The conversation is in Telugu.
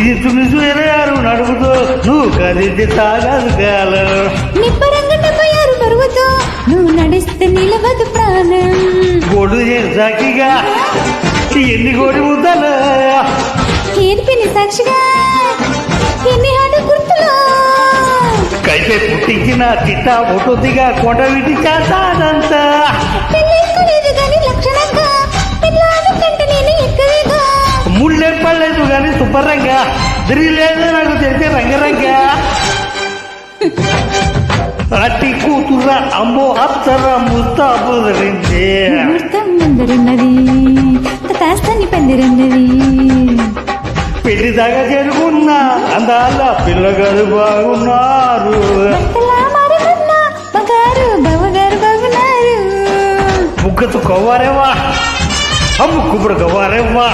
ఇతను చూరారు నడుపుతో నువ్వు కదిలితే తాగదు కాలం నిబ్బరంగా బరువుతో నువ్వు నడిస్తే నిలవదు ప్రాణం గొడు సాక్షిగా ఎన్ని కోడి ముద్దలు ఏర్పిని సాక్షిగా ఎన్ని ఆడు గుర్తులో కైతే పుట్టించిన చిట్టా ఫోటోదిగా కొండ విటి చేస్తానంతా పెళ్ళెక్కలేదు గాని లక్షణంగా పిల్లాడు కంటే నేను ఎక్కువగా ముళ్ళేం పడలేదు కానీ శుభ్రంగా తిరిగిలేదు నాకు తెలిసే రంగరంగా అట్టి కూతుర అమ్మో అప్సర ముస్తాబుదరిందే ముహూర్తం ముందరున్నది తాస్తాని పందిరున్నది పెళ్లి దాకా చేరుకున్నా అందాల పిల్లగారు బాగున్నారు భర్తలా మారమన్నా బంగారు బావగారు బాగున్నారు ముగ్గతు కొవ్వారేవా అమ్ము కుప్పుడు కొవ్వారేవా